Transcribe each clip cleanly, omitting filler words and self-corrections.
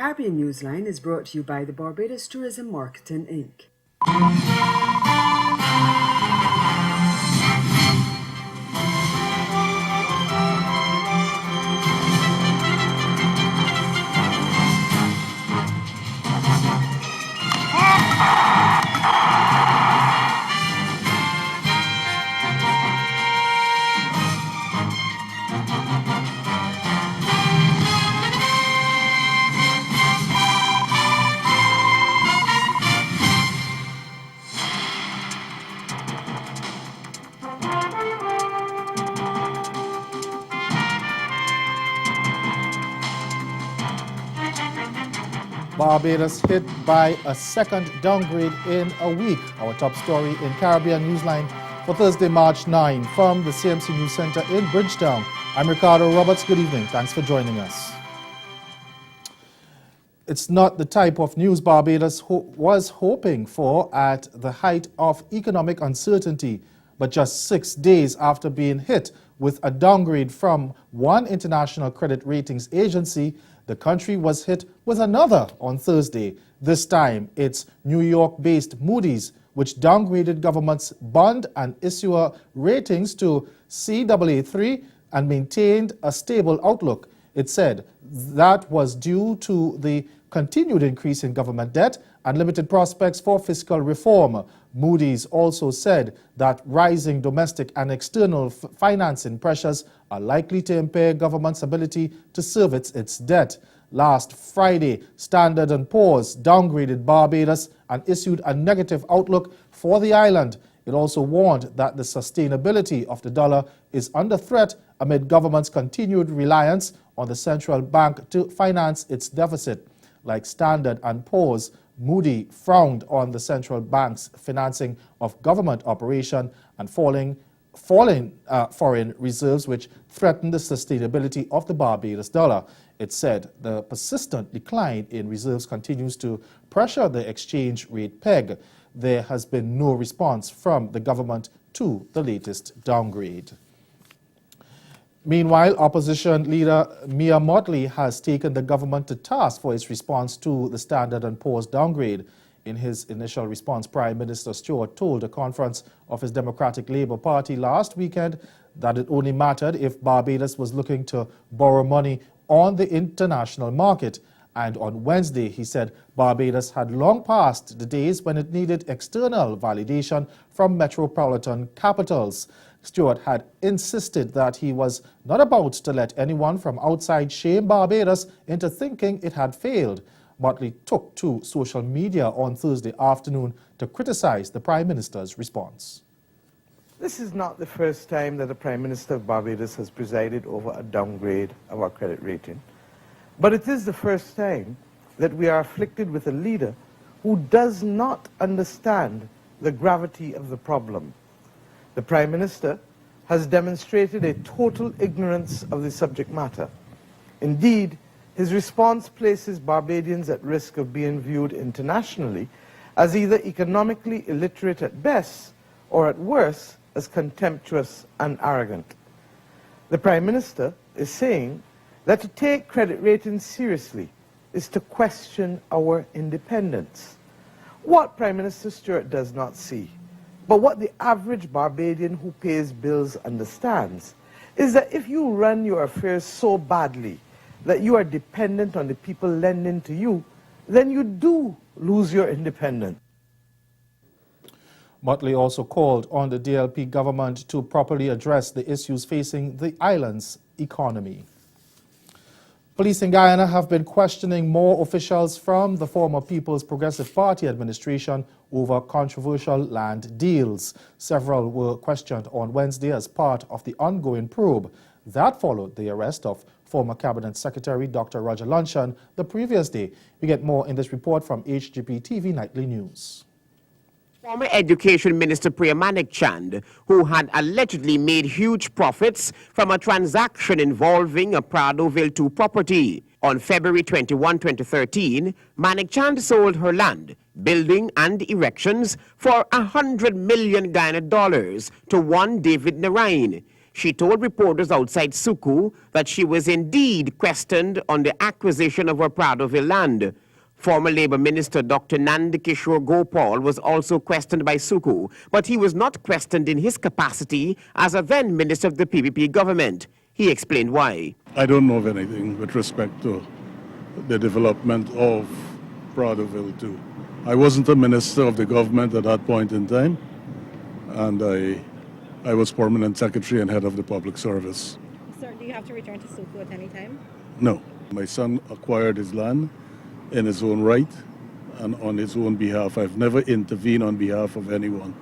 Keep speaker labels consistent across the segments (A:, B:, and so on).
A: Caribbean Newsline is brought to you by the Barbados Tourism Marketing, Inc.
B: Barbados hit by a second downgrade in a week. Our top story in Caribbean Newsline for Thursday, March 9 from the CMC News Center in Bridgetown. I'm Ricardo Roberts. Good evening. Thanks for joining us. It's not the type of news Barbados was hoping for at the height of economic uncertainty, but just 6 days after being hit with a downgrade from one international credit ratings agency, the country was hit with another on Thursday. This time, it's New York-based Moody's, which downgraded government's bond and issuer ratings to Caa3 and maintained a stable outlook. It said that was due to the continued increase in government debt and limited prospects for fiscal reform. Moody's also said that rising domestic and external financing pressures are likely to impair government's ability to service its debt. Last Friday, Standard & Poor's downgraded Barbados and issued a negative outlook for the island. It also warned that the sustainability of the dollar is under threat amid government's continued reliance on the central bank to finance its deficit. Like Standard & Poor's, Moody frowned on the central bank's financing of government operation and falling foreign reserves, which threatened the sustainability of the Barbados dollar. It said the persistent decline in reserves continues to pressure the exchange rate peg. There has been no response from the government to the latest downgrade. Meanwhile, opposition leader Mia Mottley has taken the government to task for its response to the Standard & Poor's downgrade. In his initial response, Prime Minister Stewart told a conference of his Democratic Labour Party last weekend that it only mattered if Barbados was looking to borrow money on the international market. And on Wednesday, he said Barbados had long passed the days when it needed external validation from metropolitan capitals. Stewart had insisted that he was not about to let anyone from outside shame Barbados into thinking it had failed. Mottley took to social media on Thursday afternoon to criticize the Prime Minister's response.
C: This is not the first time that the Prime Minister of Barbados has presided over a downgrade of our credit rating. But it is the first time that we are afflicted with a leader who does not understand the gravity of the problem. The Prime Minister has demonstrated a total ignorance of the subject matter. Indeed, his response places Barbadians at risk of being viewed internationally as either economically illiterate at best or at worst as contemptuous and arrogant. The Prime Minister is saying that to take credit ratings seriously is to question our independence. What Prime Minister Stewart does not see, but what the average Barbadian who pays bills understands, is that if you run your affairs so badly that you are dependent on the people lending to you, then you do lose your independence.
B: Mottley also called on the DLP government to properly address the issues facing the island's economy. Police in Guyana have been questioning more officials from the former People's Progressive Party administration over controversial land deals. Several were questioned on Wednesday as part of the ongoing probe. That followed the arrest of former Cabinet Secretary Dr. Roger Luncheon the previous day. We get more in this report from HGP TV Nightly News.
D: Former Education Minister Priya Manik Chand, who had allegedly made huge profits from a transaction involving a Pradoville 2 property. On February 21, 2013, Manik Chand sold her land, building and erections for $100 million to one David Narain. She told reporters outside Suku that she was indeed questioned on the acquisition of her Pradoville land. Former Labour Minister Dr. Nand Kishore Gopal was also questioned by Suku, but he was not questioned in his capacity as a then Minister of the PPP government. He explained why.
E: I don't know of anything with respect to the development of Pradoville 2. I wasn't a minister of the government at that point in time, and I was permanent secretary and head of the public service.
F: Sir, do you have to return to Suku at any time?
E: No. My son acquired his land in his own right and on his own behalf. I've never intervened on behalf of anyone.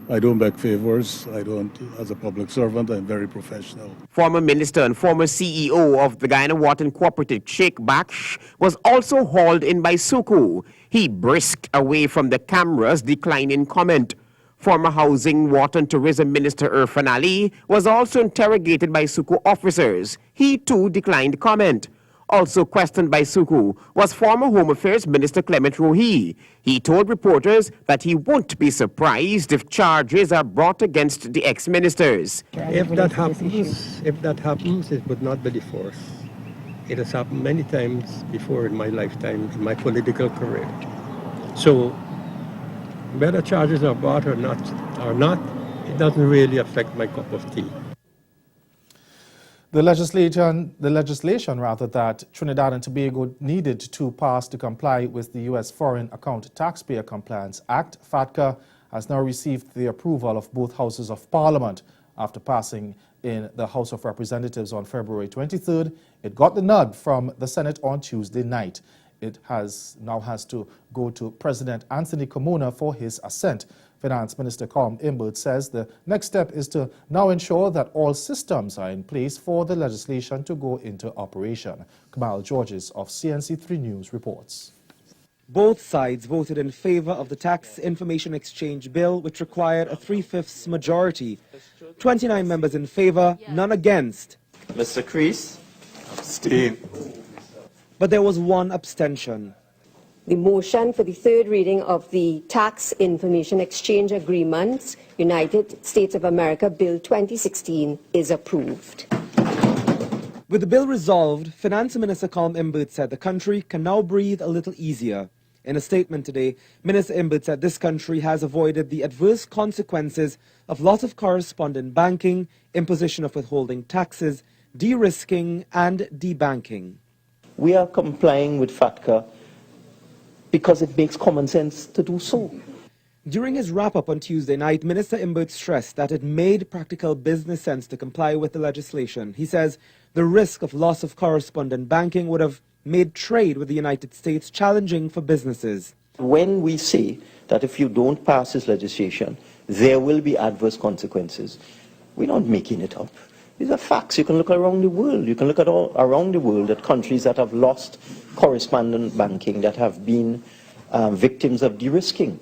E: I don't beg favors. I don't, as a public servant, I'm very professional.
D: Former minister and former CEO of the Guyana Water Cooperative, Sheikh Baksh, was also hauled in by Suku. He brisked away from the cameras, declining comment. Former Housing, Water and Tourism Minister Irfan Ali was also interrogated by Suku officers. He too declined comment. Also questioned by Suku was former Home Affairs Minister Clement Rohi. He told reporters that he won't be surprised if charges are brought against the ex-ministers.
G: If that happens, it would not be the first. It has happened many times before in my lifetime, in my political career. So, whether charges are brought or not, it doesn't really affect my cup of tea.
B: The legislation that Trinidad and Tobago needed to pass to comply with the U.S. Foreign Account Taxpayer Compliance Act, FATCA, has now received the approval of both houses of Parliament. After passing in the House of Representatives on February 23rd, it got the nod from the Senate on Tuesday night. It now has to go to President Anthony Carmona for his assent. Finance Minister Colm Imbert says the next step is to now ensure that all systems are in place for the legislation to go into operation. Kamal Georges of CNC3 News reports.
H: Both sides voted in favor of the Tax Information Exchange Bill, which required a 3/5 majority. 29 members in favor, none against.
I: Mr. Crease? Abstain.
H: But there was one abstention.
J: The motion for the third reading of the Tax Information Exchange Agreements, United States of America, Bill 2016, is approved.
H: With the bill resolved, Finance Minister Colm Imbert said the country can now breathe a little easier. In a statement today, Minister Imbert said this country has avoided the adverse consequences of loss of correspondent banking, imposition of withholding taxes, de-risking and debanking.
I: We are complying with FATCA because it makes common sense to do so.
H: During his wrap-up on Tuesday night, Minister Imbert stressed that it made practical business sense to comply with the legislation. He says the risk of loss of correspondent banking would have made trade with the United States challenging for businesses.
I: When we say that if you don't pass this legislation, there will be adverse consequences, we're not making it up. These are facts. You can look around the world. You can look at all around the world at countries that have lost correspondent banking, that have been victims of de-risking.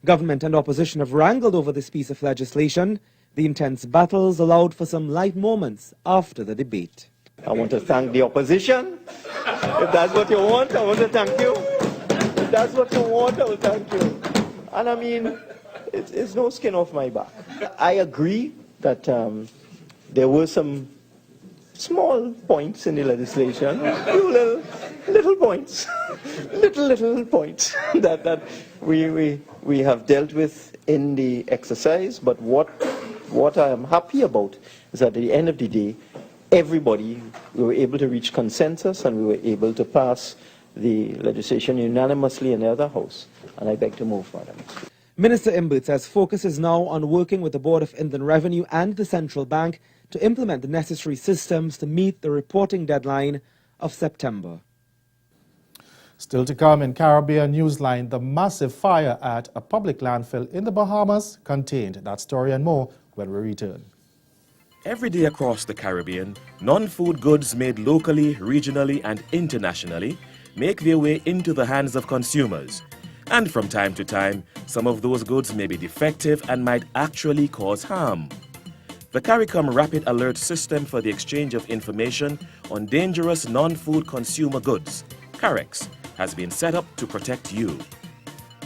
H: Government and opposition have wrangled over this piece of legislation. The intense battles allowed for some light moments after the debate.
I: I want to thank the opposition. If that's what you want, I want to thank you. If that's what you want, I will thank you. And I mean, it's no skin off my back. I agree that there were some small points in the legislation, few little points, little points that we have dealt with in the exercise. But what I am happy about is that at the end of the day, we were able to reach consensus and we were able to pass the legislation unanimously in the other house. And I beg to move, Madam.
H: Minister Imbert says focus is now on working with the Board of Inland Revenue and the Central Bank to implement the necessary systems to meet the reporting deadline of September.
B: Still to come in Caribbean Newsline, the massive fire at a public landfill in the Bahamas contained. That story and more when we return.
K: Every day across the Caribbean, non-food goods made locally, regionally and internationally make their way into the hands of consumers. And from time to time, some of those goods may be defective and might actually cause harm. The CARICOM Rapid Alert System for the Exchange of Information on Dangerous Non-Food Consumer Goods, CAREX, has been set up to protect you.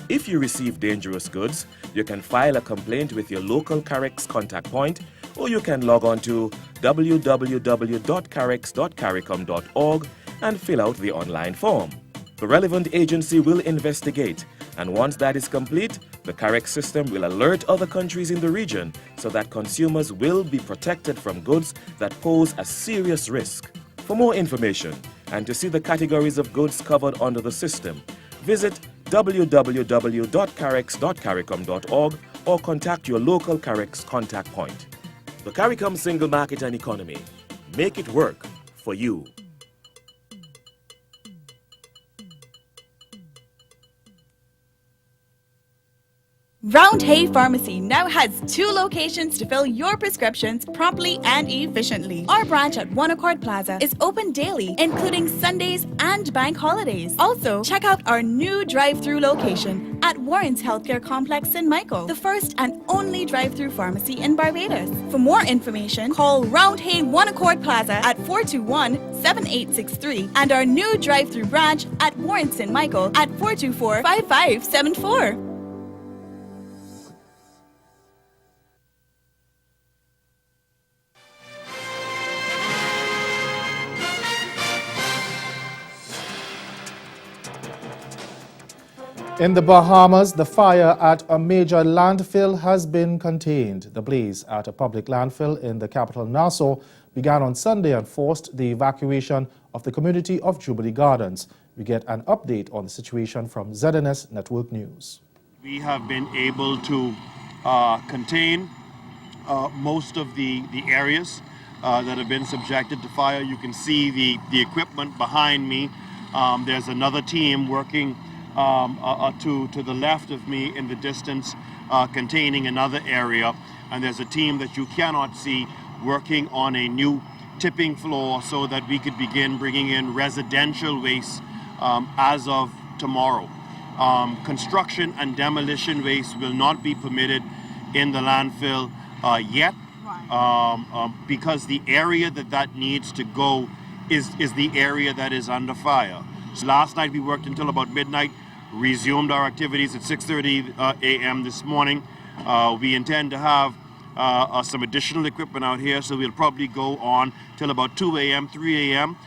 K: If you receive dangerous goods, you can file a complaint with your local CAREX contact point or you can log on to www.carex.caricom.org and fill out the online form. The relevant agency will investigate, and once that is complete, the Carex system will alert other countries in the region so that consumers will be protected from goods that pose a serious risk. For more information and to see the categories of goods covered under the system, visit www.carex.caricom.org or contact your local Carex contact point. The CARICOM Single Market and Economy. Make it work for you.
L: Round Hay Pharmacy now has 2 locations to fill your prescriptions promptly and efficiently. Our branch at One Accord Plaza is open daily, including Sundays and bank holidays. Also, check out our new drive-through location at Warren's Healthcare Complex in Michael, the first and only drive-through pharmacy in Barbados. For more information, call Round Hay One Accord Plaza at 421-7863 and our new drive-through branch at Warren's in Michael at 424-5574.
B: In the Bahamas, the fire at a major landfill has been contained. The blaze at a public landfill in the capital Nassau began on Sunday and forced the evacuation of the community of Jubilee Gardens. We get an update on the situation from ZNS Network News.
M: We have been able to contain most of the areas that have been subjected to fire. You can see the equipment behind me. There's another team working to the left of me in the distance, containing another area, and there's a team that you cannot see working on a new tipping floor so that we could begin bringing in residential waste as of tomorrow. Construction and demolition waste will not be permitted in the landfill yet, because the area that needs to go is the area that is under fire. So last night we worked until about midnight, resumed our activities at 6:30 a.m. this morning. We intend to have some additional equipment out here, so we'll probably go on till about 2 a.m., 3 a.m.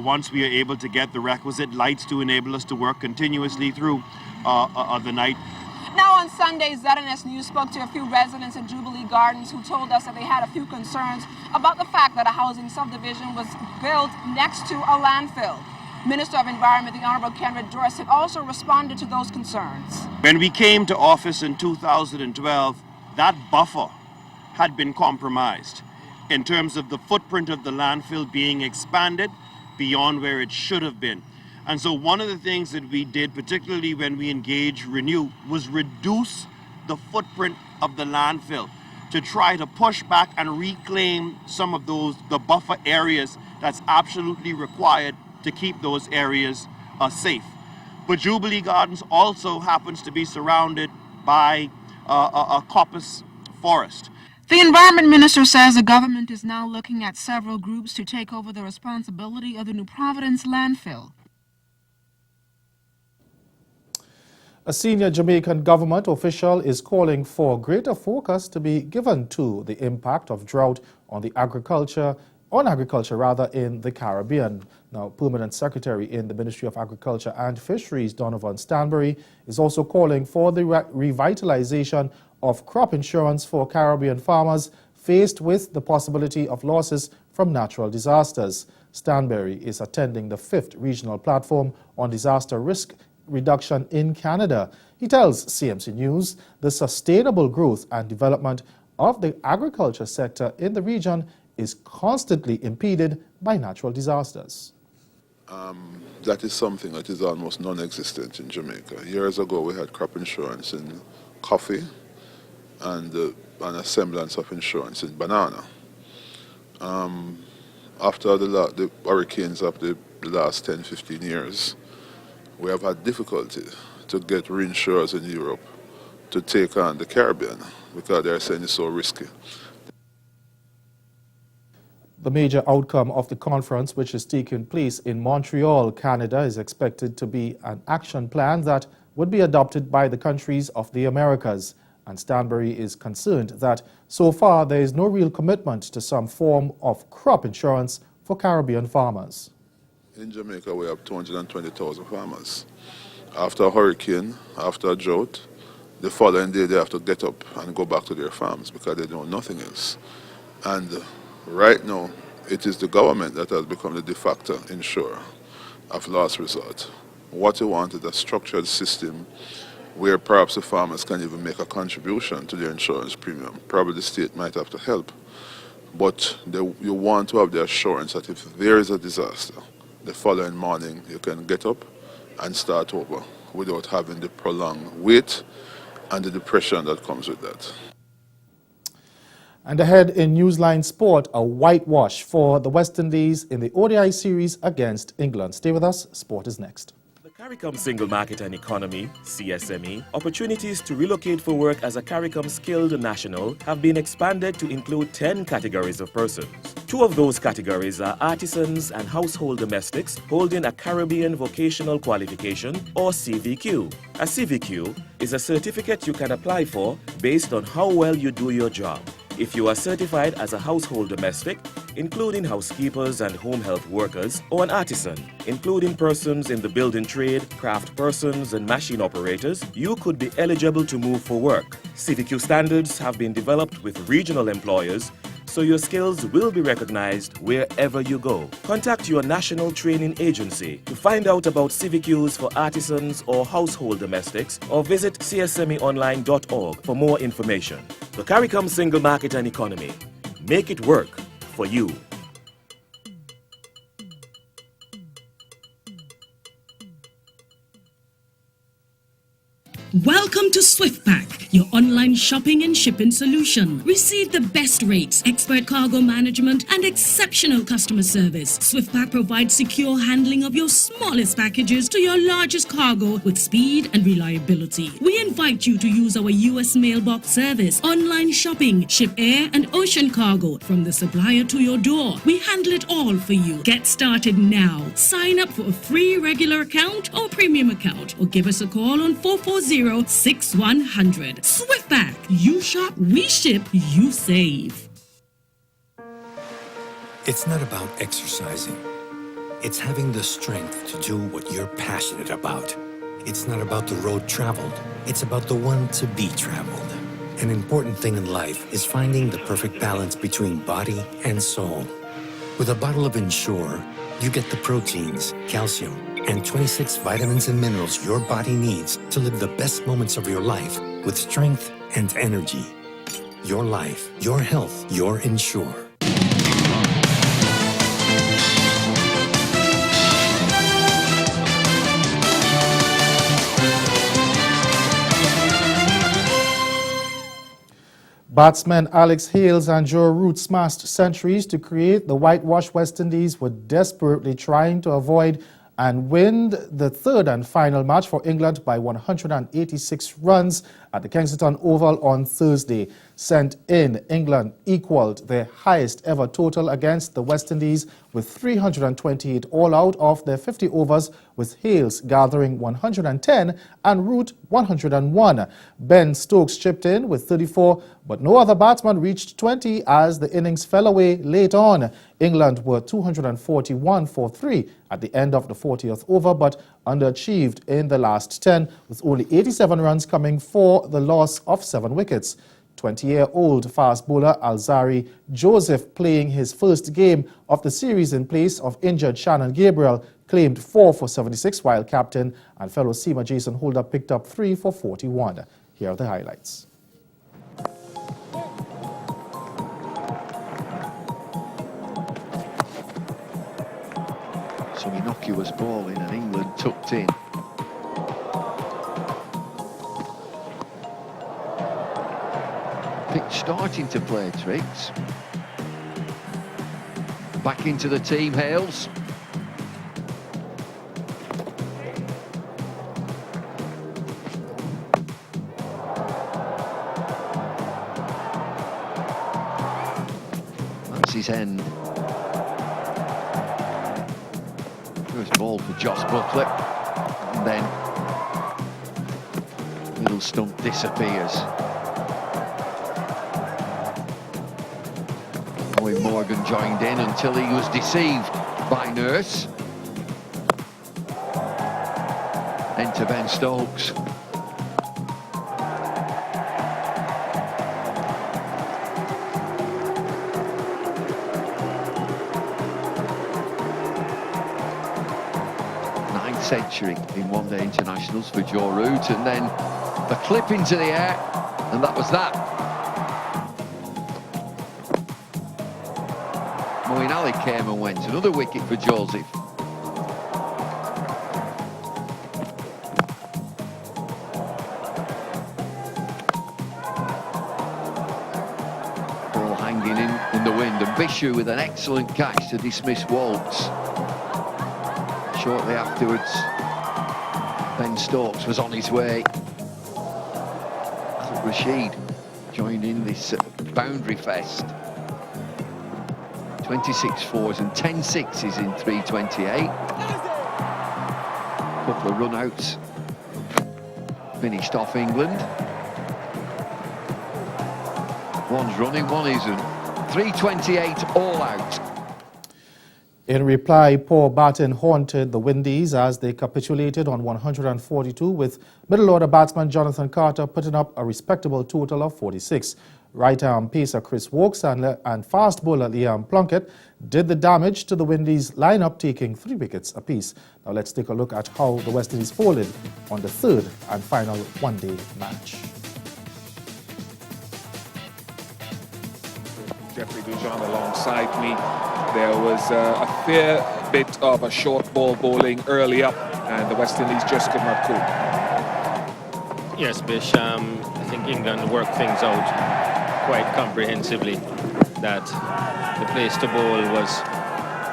M: Once we are able to get the requisite lights to enable us to work continuously through the night.
N: Now on Sunday, ZNS News spoke to a few residents in Jubilee Gardens who told us that they had a few concerns about the fact that a housing subdivision was built next to a landfill. Minister of Environment, the Honorable Kenred Dorset, also responded to those concerns.
M: When we came to office in 2012, that buffer had been compromised in terms of the footprint of the landfill being expanded beyond where it should have been. And so one of the things that we did, particularly when we engaged Renew, was reduce the footprint of the landfill to try to push back and reclaim some of the buffer areas that's absolutely required to keep those areas safe. But Jubilee Gardens also happens to be surrounded by a coppice forest.
N: The Environment Minister says the government is now looking at several groups to take over the responsibility of the New Providence landfill.
B: A senior Jamaican government official is calling for greater focus to be given to the impact of drought on agriculture in the Caribbean. Now, Permanent Secretary in the Ministry of Agriculture and Fisheries, Donovan Stanbury, is also calling for the revitalization of crop insurance for Caribbean farmers faced with the possibility of losses from natural disasters. Stanbury is attending the 5th Regional Platform on Disaster Risk Reduction in Canada. He tells CMC News the sustainable growth and development of the agriculture sector in the region is constantly impeded by natural disasters.
O: That is something that is almost non-existent in Jamaica. Years ago we had crop insurance in coffee and a semblance of insurance in banana. After the hurricanes of the last 10-15 years, we have had difficulty to get reinsurers in Europe to take on the Caribbean because they're saying it's so risky.
B: The major outcome of the conference, which is taking place in Montreal, Canada, is expected to be an action plan that would be adopted by the countries of the Americas. And Stanbury is concerned that so far there is no real commitment to some form of crop insurance for Caribbean farmers.
O: In Jamaica, we have 220,000 farmers. After a hurricane, after a drought, the following day they have to get up and go back to their farms because they know nothing else. And right now, it is the government that has become the de facto insurer of last resort. What we want is a structured system where perhaps the farmers can even make a contribution to their insurance premium. Probably the state might have to help. But you want to have the assurance that if there is a disaster, the following morning you can get up and start over without having the prolonged wait and the depression that comes with that.
B: And ahead in Newsline Sport, a whitewash for the West Indies in the ODI series against England. Stay with us, sport is next.
K: The CARICOM Single Market and Economy, CSME, opportunities to relocate for work as a CARICOM skilled national have been expanded to include 10 categories of persons. 2 of those categories are artisans and household domestics holding a Caribbean Vocational Qualification or CVQ. A CVQ is a certificate you can apply for based on how well you do your job. If you are certified as a household domestic, including housekeepers and home health workers, or an artisan, including persons in the building trade, craft persons, and machine operators, you could be eligible to move for work. CVQ standards have been developed with regional employers, so your skills will be recognized wherever you go. Contact your national training agency to find out about CVQs for artisans or household domestics, or visit csmeonline.org for more information. The CARICOM Single Market and Economy. Make it work for you.
P: Welcome to SwiftPack, your online shopping and shipping solution. Receive the best rates, expert cargo management, and exceptional customer service. SwiftPack provides secure handling of your smallest packages to your largest cargo with speed and reliability. We invite you to use our U.S. mailbox service, online shopping, ship air and ocean cargo from the supplier to your door. We handle it all for you. Get started now. Sign up for a free regular account or premium account, or give us a call on 440-6100. SwiftPack. You shop, we ship, you save.
Q: It's not about exercising. It's having the strength to do what you're passionate about. It's not about the road traveled. It's about the one to be traveled. An important thing in life is finding the perfect balance between body and soul. With a bottle of Ensure, you get the proteins, calcium, and 26 vitamins and minerals your body needs to live the best moments of your life with strength and energy. Your life, your health, your Ensure.
B: Batsmen Alex Hales and Joe Root smashed centuries to create the whitewash West Indies were desperately trying to avoid and win the third and final match for England by 186 runs at the Kensington Oval on Thursday. Sent in, England equaled their highest ever total against the West Indies with 328 all out of their 50 overs, with Hales gathering 110 and Root 101. Ben Stokes chipped in with 34, but no other batsman reached 20 as the innings fell away late on. England were 241 for 3 at the end of the 40th over, but underachieved in the last 10, with only 87 runs coming for the loss of 7 wickets. 20-year-old fast bowler Alzari Joseph, playing his first game of the series in place of injured Shannon Gabriel, claimed 4 for 76, while captain and fellow seamer Jason Holder picked up 3 for 41. Here are the highlights.
R: Some innocuous ball in and England tucked in. Pitch starting to play tricks. Back into the team, Hales. That's his end. First ball for Joss Butler. And then middle stump disappears. Owen Morgan joined in until he was deceived by Nurse. Enter Ben Stokes. Century in one-day internationals for Joe Root, and then a clip into the air, and that was that. Moeen Ali came and went, another wicket for Joseph. Ball hanging in the wind, and Bishu with an excellent catch to dismiss Waltz. Shortly afterwards, Ben Stokes was on his way. Rashid joined in this boundary fest. 26 fours and 10 sixes in 328. Couple of run-outs finished off England. One's running, one isn't. 328 all out.
B: In reply, poor batting haunted the Windies as they capitulated on 142, with middle-order batsman Jonathan Carter putting up a respectable total of 46. Right-arm pacer Chris Wokes and fast bowler Liam Plunkett did the damage to the Windies lineup, taking 3 wickets apiece. Now let's take a look at how the West Indies folded on the third and final one-day match.
S: Jeffrey Dujon alongside me. There was a fair bit of a short ball bowling early up, and the West Indies just could not cope.
T: Yes, Bish, I think England worked things out quite comprehensively, that the place to bowl was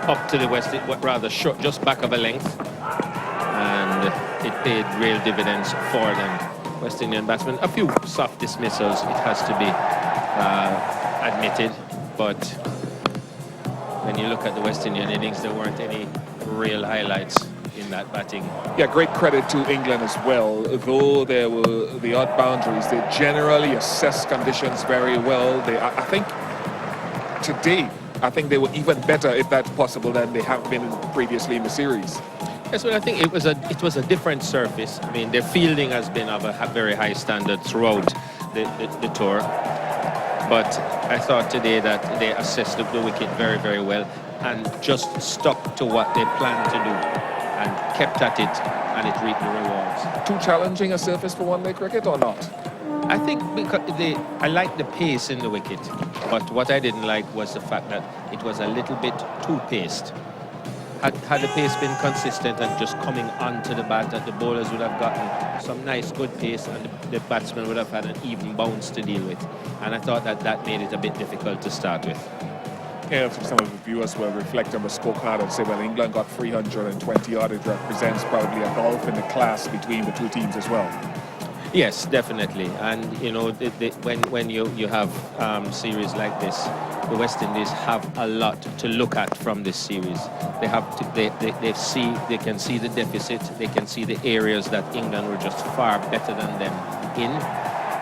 T: up to the West, rather short, just back of a length, and it paid real dividends for them. West Indian batsmen, a few soft dismissals, it has to be admitted, but when you look at the West Indian innings, there weren't any real highlights in that batting.
S: Yeah, great credit to England as well. Though there were the odd boundaries, they generally assessed conditions very well. I think today, I think they were even better, if that's possible, than they have been previously in the series.
T: Yes, well, I think it was a different surface. I mean, their fielding has been of a very high standard throughout the tour. But I thought today that they assessed the wicket very, very well and just stuck to what they planned to do and kept at it, and it reaped the rewards.
S: Too challenging a surface for one-day cricket or not?
T: I think because I liked the pace in the wicket, but what I didn't like was the fact that it was a little bit too paced. Had the pace been consistent and just coming onto the bat, that the bowlers would have gotten some nice good pace and the batsmen would have had an even bounce to deal with. And I thought that made it a bit difficult to start with.
S: Yeah, some of the viewers will reflect on the scorecard and say, well, England got 320 odd. It represents probably a gulf in the class between the two teams as well.
T: Yes, definitely. And, you know, when you have series like this, the West Indies have a lot to look at from this series. They have to, they can see the deficit. They can see the areas that England were just far better than them in.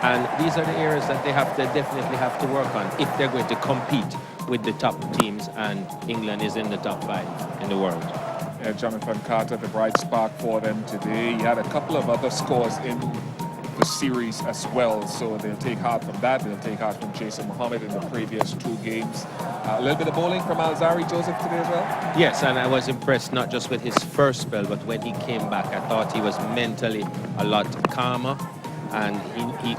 T: And these are the areas that they definitely have to work on if they're going to compete with the top teams, and England is in the top 5 in the world.
S: Yeah, Jonathan Carter, the bright spark for them today. He had a couple of other scores in the series as well, so they'll take heart from that. They'll take heart from Jason Mohammed in the previous 2 games. A little bit of bowling from Alzari Joseph today as well?
T: Yes, and I was impressed not just with his first spell, but when he came back, I thought he was mentally a lot calmer, and he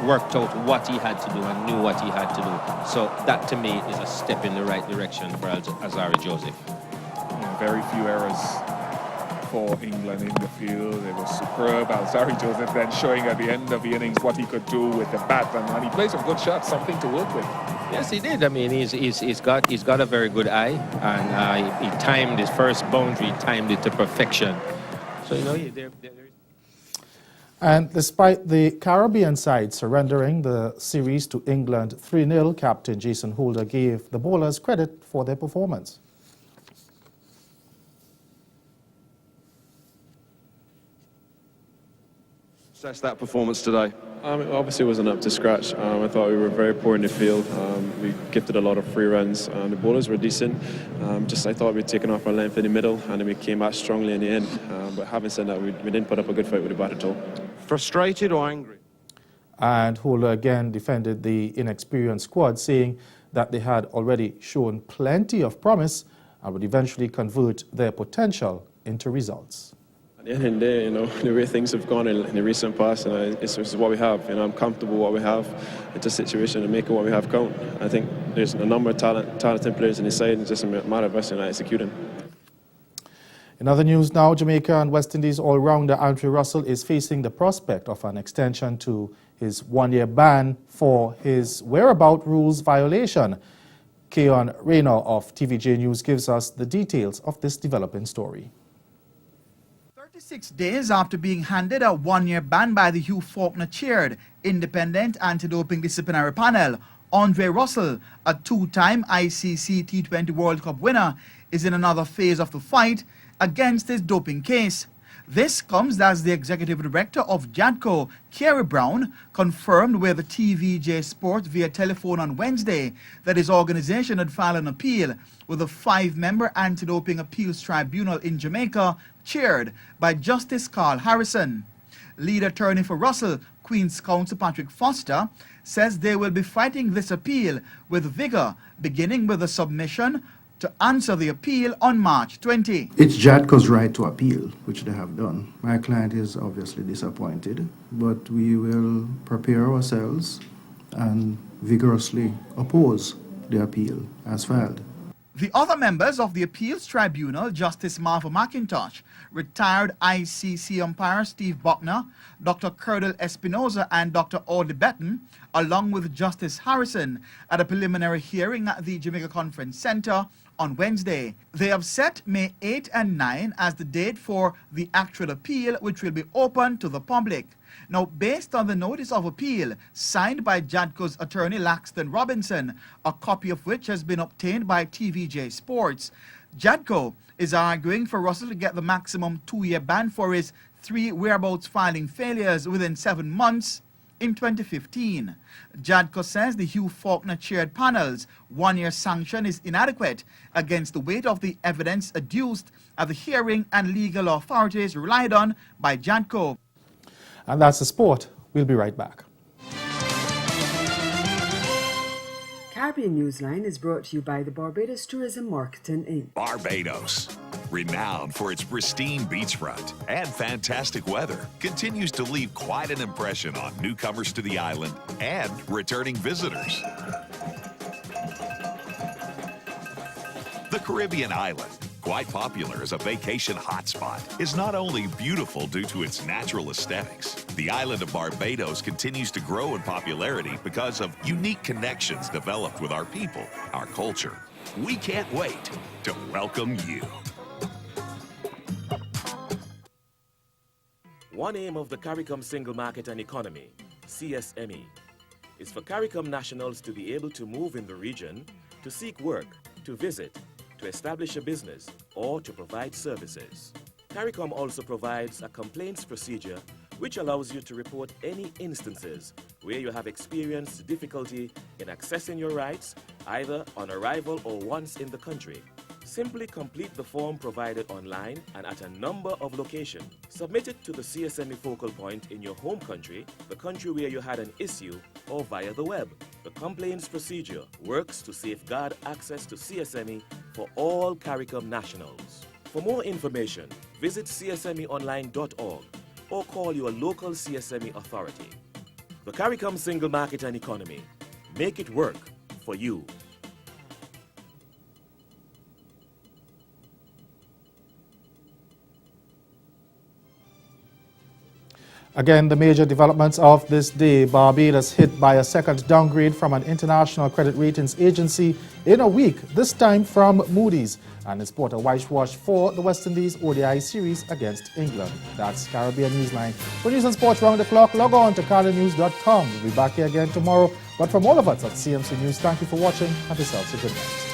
T: worked out what he had to do and knew what he had to do. So that to me is a step in the right direction for Alzari Joseph.
S: Very few errors for England in the field. It was superb. Alzari Joseph then showing at the end of the innings what he could do with the bat, and he played some good shots, something to work with.
T: Yes, he did. I mean, he's got a very good eye, and he timed his first boundary, timed it to perfection. So, you know,
B: And despite the Caribbean side surrendering the series to England 3-0, captain Jason Holder gave the bowlers credit for their performance.
U: Assess that performance today.
V: It obviously wasn't up to scratch. I thought we were very poor in the field. We gifted a lot of free runs. The bowlers were decent. I thought we'd taken off our length in the middle, and then we came back strongly in the end. But having said that, we didn't put up a good fight with the bat at all.
U: Frustrated or angry?
B: And Holder again defended the inexperienced squad, saying that they had already shown plenty of promise and would eventually convert their potential into results.
V: At the end of the day, the way things have gone in the recent past, it's what we have. I'm comfortable with what we have. It's a situation and making what we have count. I think there's a number of talented players in the side, and it's just a matter of us executing.
B: In other news now, Jamaica and West Indies all-rounder Andrew Russell is facing the prospect of an extension to his one-year ban for his whereabout rules violation. Keon Rayner of TVJ News gives us the details of this developing story.
W: 36 days after being handed a one-year ban by the Hugh Faulkner-chaired Independent Anti-Doping Disciplinary Panel, Andre Russell, a two-time ICC T20 World Cup winner, is in another phase of the fight against his doping case. This comes as the executive director of JADCO, Kerry Brown, confirmed with TVJ Sport via telephone on Wednesday that his organization had filed an appeal with a 5-member anti-doping appeals tribunal in Jamaica, chaired by Justice Carl Harrison. Lead attorney for Russell, Queen's Counsel Patrick Foster, says they will be fighting this appeal with vigor, beginning with a submission to answer the appeal on March 20.
X: It's JADCO's right to appeal, which they have done. My client is obviously disappointed, but we will prepare ourselves and vigorously oppose the appeal as filed.
W: The other members of the appeals tribunal, Justice Martha McIntosh, retired ICC umpire Steve Buckner, Dr. Curdle Espinoza and Dr. Audley Betton, along with Justice Harrison, at a preliminary hearing at the Jamaica Conference Center on Wednesday. They have set May 8 and 9 as the date for the actual appeal, which will be open to the public. Now, based on the notice of appeal signed by JADCO's attorney Laxton Robinson, a copy of which has been obtained by TVJ Sports, JADCO is arguing for Russell to get the maximum 2-year ban for his 3 whereabouts filing failures within 7 months in 2015. JADCO says the Hugh Faulkner-chaired panel's 1-year sanction is inadequate against the weight of the evidence adduced at the hearing and legal authorities relied on by JADCO.
B: And that's the sport. We'll be right back.
A: Caribbean Newsline is brought to you by the Barbados Tourism Marketing Inc.
Y: Barbados, renowned for its pristine beachfront and fantastic weather, continues to leave quite an impression on newcomers to the island and returning visitors. The Caribbean island, quite popular as a vacation hotspot, is not only beautiful due to its natural aesthetics. The island of Barbados continues to grow in popularity because of unique connections developed with our people, our culture. We can't wait to welcome you.
K: One aim of the CARICOM Single Market and Economy, CSME, is for CARICOM nationals to be able to move in the region, to seek work, to visit, to establish a business, or to provide services. CARICOM also provides a complaints procedure which allows you to report any instances where you have experienced difficulty in accessing your rights, either on arrival or once in the country. Simply complete the form provided online and at a number of locations. Submit it to the CSME focal point in your home country, the country where you had an issue, or via the web. The complaints procedure works to safeguard access to CSME for all CARICOM nationals. For more information, visit csmeonline.org or call your local CSME authority. The CARICOM Single Market and Economy. Make it work for you.
B: Again, the major developments of this day: Barbados hit by a second downgrade from an international credit ratings agency in a week, this time from Moody's, and it's brought a whitewash for the West Indies ODI series against England. That's Caribbean Newsline. For news and sports round the clock, log on to caribbeannews.com. We'll be back here again tomorrow. But from all of us at CMC News, thank you for watching. Have yourselves a good night.